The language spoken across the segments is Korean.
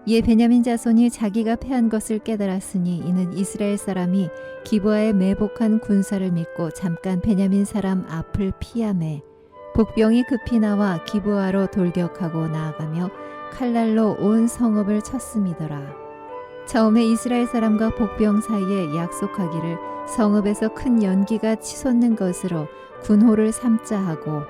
이에 베냐민 자손이 자기가 패한 것을 깨달았으니 이는 이스라엘 사람이 기브아에 매복한 군사를 믿고 잠깐 베냐민 사람 앞을 피하매 복병이 급히 나와 기브아로 돌격하고 나아가며 칼날로 온 성읍을 쳤음이더라. 처음에 이스라엘 사람과 복병 사이에 약속하기를 성읍에서 큰 연기가 치솟는 것으로 군호를 삼자 하고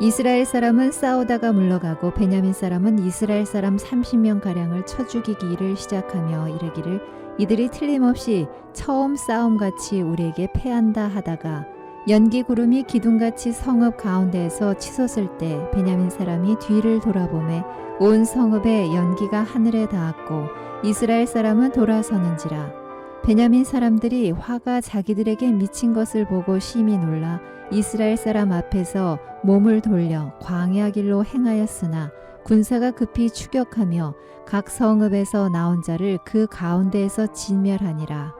이스라엘 사람은 싸우다가 물러가고 베냐민 사람은 이스라엘 사람 30명가량을 쳐 죽이기를 시작하며 이르기를 이들이 틀림없이 처음 싸움같이 우리에게 패한다 하다가 연기 구름이 기둥같이 성읍 가운데에서 치솟을 때 베냐민 사람이 뒤를 돌아보매 온 성읍에 연기가 하늘에 닿았고 이스라엘 사람은 돌아서는지라. 베냐민 사람들이 화가 자기들에게 미친 것을 보고 심히 놀라 이스라엘 사람 앞에서 몸을 돌려 광야 길로 행하였으나 군사가 급히 추격하며 각 성읍에서 나온 자를 그 가운데에서 진멸하니라.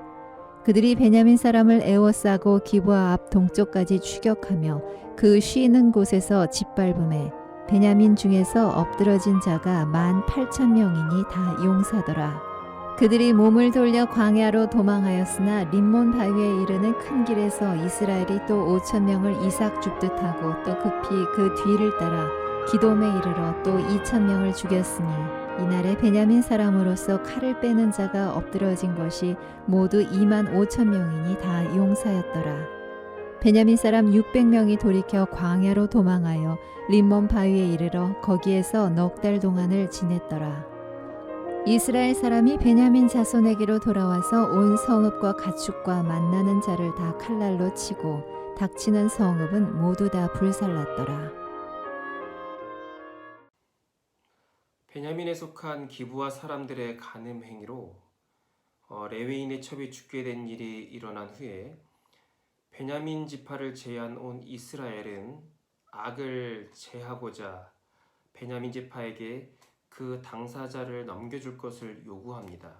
그들이 베냐민 사람을 에워싸고 기브아 앞 동쪽까지 추격하며 그 쉬는 곳에서 짓밟음에 베냐민 중에서 엎드러진 자가 18,000명이니 다 용사더라. 그들이 몸을 돌려 광야로 도망하였으나 림몬 바위에 이르는 큰 길에서 이스라엘이 또 5,000명을 이삭 줍듯 하고 또 급히 그 뒤를 따라 기돔에 이르러 또 2,000명을 죽였으니 이날에 베냐민 사람으로서 칼을 빼는 자가 엎드러진 것이 모두 25,000명이니 다 용사였더라. 베냐민 사람 600명이 돌이켜 광야로 도망하여 림몬 바위에 이르러 거기에서 넉 달 동안을 지냈더라. 이스라엘 사람이 베냐민 자손에게로 돌아와서 온 성읍과 가축과 만나는 자를 다 칼날로 치고 닥치는 성읍은 모두 다 불살랐더라. 베냐민에 속한 기브아 사람들의 간음 행위로 레위인의 첩이 죽게 된 일이 일어난 후에 베냐민 지파를 제한 온 이스라엘은 악을 제하고자 베냐민 지파에게 그 당사자를 넘겨줄 것을 요구합니다.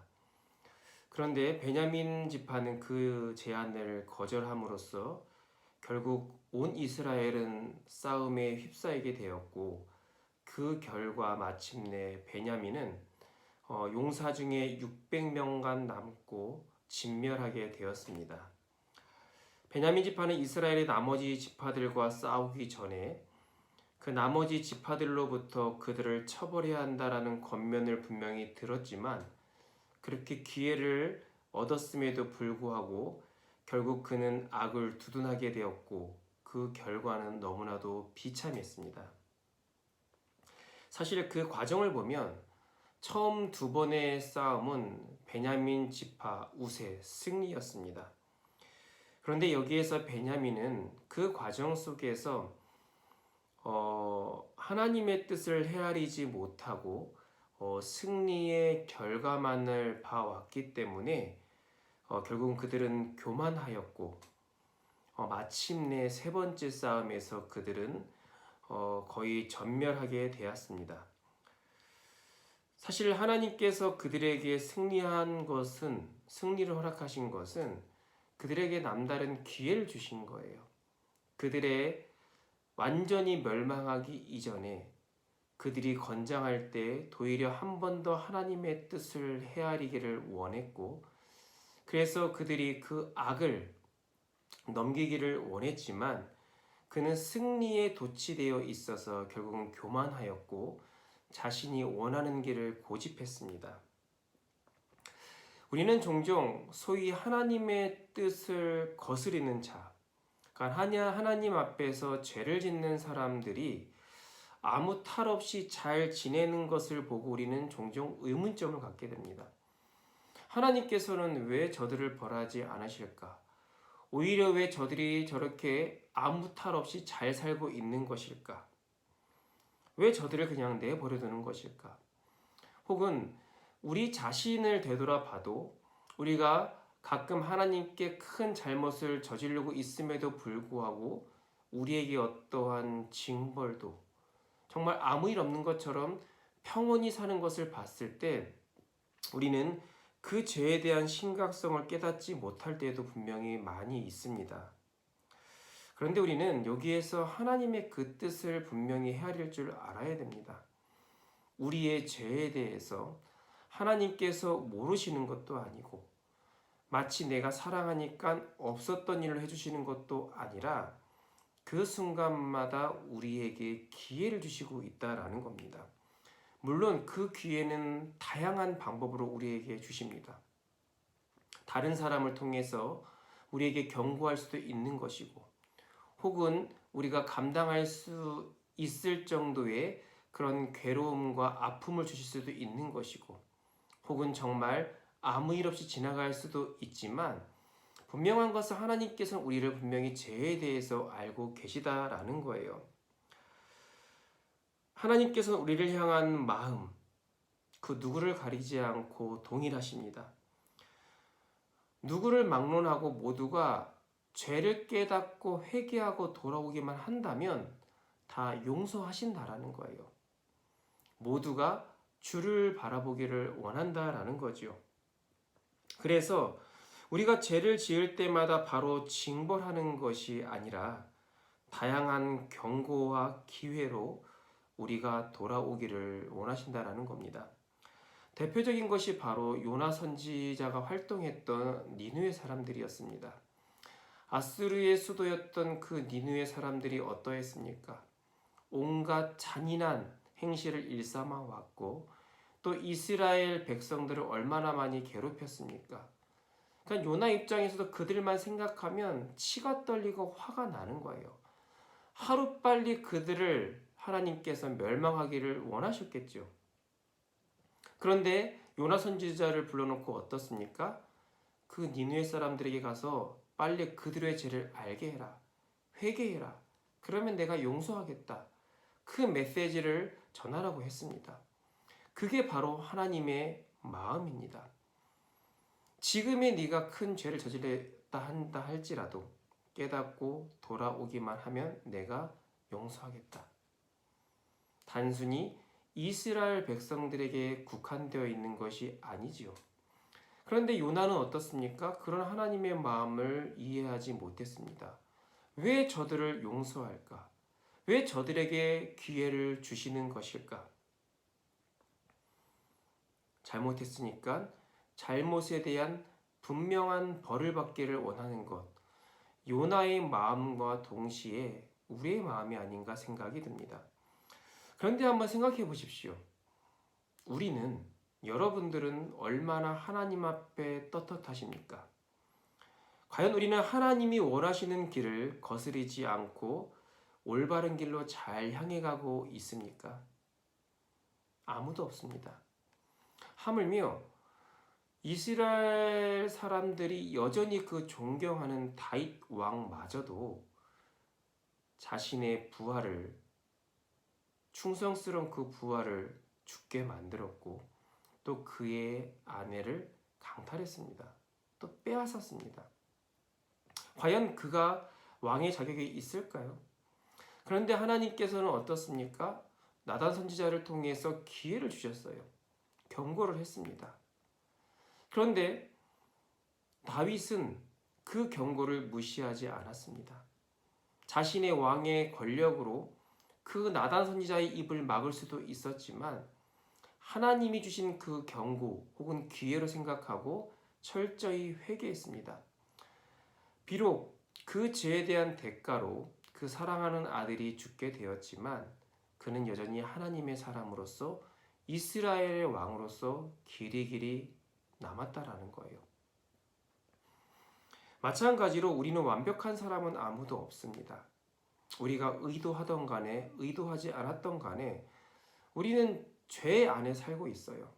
그런데 베냐민 지파는 그 제안을 거절함으로써 결국 온 이스라엘은 싸움에 휩싸이게 되었고 그 결과 마침내 베냐민은 용사 중에 600명간 남고 진멸하게 되었습니다. 베냐민 지파는 이스라엘의 나머지 지파들과 싸우기 전에 그 나머지 지파들로부터 그들을 처벌해야 한다라는 권면을 분명히 들었지만 그렇게 기회를 얻었음에도 불구하고 결국 그는 악을 두둔하게 되었고 그 결과는 너무나도 비참했습니다. 사실 그 과정을 보면 처음 두 번의 싸움은 베냐민 지파 우세 승리였습니다. 그런데 여기에서 베냐민은 그 과정 속에서 하나님의 뜻을 헤아리지 못하고 승리의 결과만을 봐왔기 때문에 결국은 그들은 교만하였고 마침내 세 번째 싸움에서 그들은 거의 전멸하게 되었습니다. 사실 하나님께서 그들에게 승리를 허락하신 것은 그들에게 남다른 기회를 주신 거예요. 그들의 완전히 멸망하기 이전에 그들이 건장할 때 도리어 한 번 더 하나님의 뜻을 헤아리기를 원했고 그래서 그들이 그 악을 넘기기를 원했지만 그는 승리에 도취되어 있어서 결국은 교만하였고 자신이 원하는 길을 고집했습니다. 우리는 종종 소위 하나님의 뜻을 거스리는 자, 하나님 앞에서 죄를 짓는 사람들이 아무 탈 없이 잘 지내는 것을 보고 우리는 종종 의문점을 갖게 됩니다. 하나님께서는 왜 저들을 벌하지 않으실까? 오히려 왜 저들이 저렇게 아무 탈 없이 잘 살고 있는 것일까? 왜 저들을 그냥 내버려 두는 것일까? 혹은 우리 자신을 되돌아봐도 우리가 가끔 하나님께 큰 잘못을 저지르고 있음에도 불구하고 우리에게 어떠한 징벌도 정말 아무 일 없는 것처럼 평온히 사는 것을 봤을 때 우리는 그 죄에 대한 심각성을 깨닫지 못할 때도 분명히 많이 있습니다. 그런데 우리는 여기에서 하나님의 그 뜻을 분명히 헤아릴 줄 알아야 됩니다. 우리의 죄에 대해서 하나님께서 모르시는 것도 아니고 마치 내가 사랑하니까 없었던 일을 해주시는 것도 아니라 그 순간마다 우리에게 기회를 주시고 있다라는 겁니다. 물론 그 기회는 다양한 방법으로 우리에게 주십니다. 다른 사람을 통해서 우리에게 경고할 수도 있는 것이고, 혹은 우리가 감당할 수 있을 정도의 그런 괴로움과 아픔을 주실 수도 있는 것이고, 혹은 정말 아무 일 없이 지나갈 수도 있지만, 분명한 것은 하나님께서는 우리를 분명히 죄에 대해서 알고 계시다라는 거예요. 하나님께서는 우리를 향한 마음, 그 누구를 가리지 않고 동일하십니다. 누구를 막론하고 모두가 죄를 깨닫고 회개하고 돌아오기만 한다면 다 용서하신다라는 거예요. 모두가 주를 바라보기를 원한다라는 거죠. 그래서 우리가 죄를 지을 때마다 바로 징벌하는 것이 아니라 다양한 경고와 기회로 우리가 돌아오기를 원하신다라는 겁니다. 대표적인 것이 바로 요나 선지자가 활동했던 니느웨 사람들이었습니다. 아수르의 수도였던 그 니느웨 사람들이 어떠했습니까? 온갖 잔인한 행실을 일삼아 왔고 또 이스라엘 백성들을 얼마나 많이 괴롭혔습니까? 그러니까 요나 입장에서도 그들만 생각하면 치가 떨리고 화가 나는 거예요. 하루빨리 그들을 하나님께서 멸망하기를 원하셨겠죠. 그런데 요나 선지자를 불러놓고 어떻습니까? 그 니느웨 사람들에게 가서 빨리 그들의 죄를 알게 해라. 회개해라. 그러면 내가 용서하겠다. 그 메시지를 전하라고 했습니다. 그게 바로 하나님의 마음입니다. 지금의 네가 큰 죄를 저질렀다 한다 할지라도 깨닫고 돌아오기만 하면 내가 용서하겠다. 단순히 이스라엘 백성들에게 국한되어 있는 것이 아니지요. 그런데 요나는 어떻습니까? 그런 하나님의 마음을 이해하지 못했습니다. 왜 저들을 용서할까? 왜 저들에게 기회를 주시는 것일까? 잘못했으니까 잘못에 대한 분명한 벌을 받기를 원하는 것. 요나의 마음과 동시에 우리의 마음이 아닌가 생각이 듭니다. 그런데 한번 생각해 보십시오. 여러분들은 얼마나 하나님 앞에 떳떳하십니까? 과연 우리는 하나님이 원하시는 길을 거스르지 않고 올바른 길로 잘 향해 가고 있습니까? 아무도 없습니다. 하물며 이스라엘 사람들이 여전히 그 존경하는 다윗 왕마저도 자신의 부하를, 충성스러운 그 부하를 죽게 만들었고 또 그의 아내를 강탈했습니다. 또 빼앗았습니다. 과연 그가 왕의 자격이 있을까요? 그런데 하나님께서는 어떻습니까? 나단 선지자를 통해서 기회를 주셨어요. 경고를 했습니다. 그런데 다윗은 그 경고를 무시하지 않았습니다. 자신의 왕의 권력으로 그 나단 선지자의 입을 막을 수도 있었지만 하나님이 주신 그 경고 혹은 기회로 생각하고 철저히 회개했습니다. 비록 그 죄에 대한 대가로 그 사랑하는 아들이 죽게 되었지만 그는 여전히 하나님의 사람으로서 이스라엘의 왕으로서 길이 남았다라는 거예요. 마찬가지로 우리는 완벽한 사람은 아무도 없습니다. 우리가 의도하던 간에 의도하지 않았던 간에 우리는 죄 안에 살고 있어요.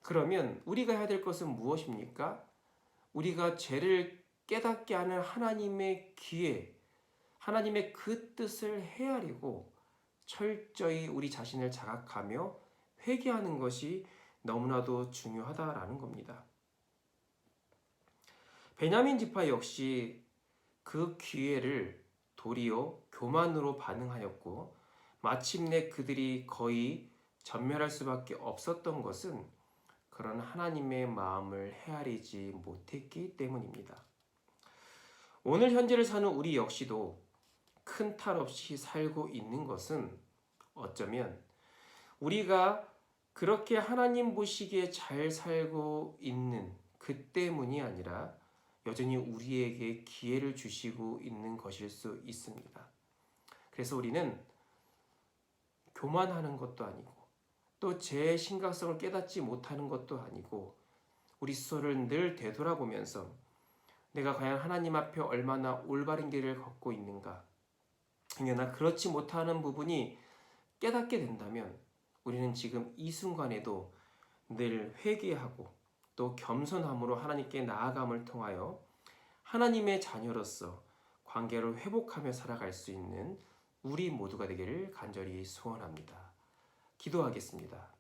그러면 우리가 해야 될 것은 무엇입니까? 우리가 죄를 깨닫게 하는 하나님의 기회, 하나님의 그 뜻을 헤아리고 철저히 우리 자신을 자각하며 회개하는 것이 너무나도 중요하다라는 겁니다. 베냐민 지파 역시 그 기회를 도리어 교만으로 반응하였고 마침내 그들이 거의 전멸할 수밖에 없었던 것은 그런 하나님의 마음을 헤아리지 못했기 때문입니다. 오늘 현재를 사는 우리 역시도 큰 탈 없이 살고 있는 것은 어쩌면 우리가 그렇게 하나님 보시기에 잘 살고 있는 그 때문이 아니라 여전히 우리에게 기회를 주시고 있는 것일 수 있습니다. 그래서 우리는 교만하는 것도 아니고 또 제 심각성을 깨닫지 못하는 것도 아니고 우리 스스로를 늘 되돌아보면서 내가 과연 하나님 앞에 얼마나 올바른 길을 걷고 있는가, 그러나 그렇지 못하는 부분이 깨닫게 된다면 우리는 지금 이 순간에도 늘 회개하고 또 겸손함으로 하나님께 나아감을 통하여 하나님의 자녀로서 관계를 회복하며 살아갈 수 있는 우리 모두가 되기를 간절히 소원합니다. 기도하겠습니다.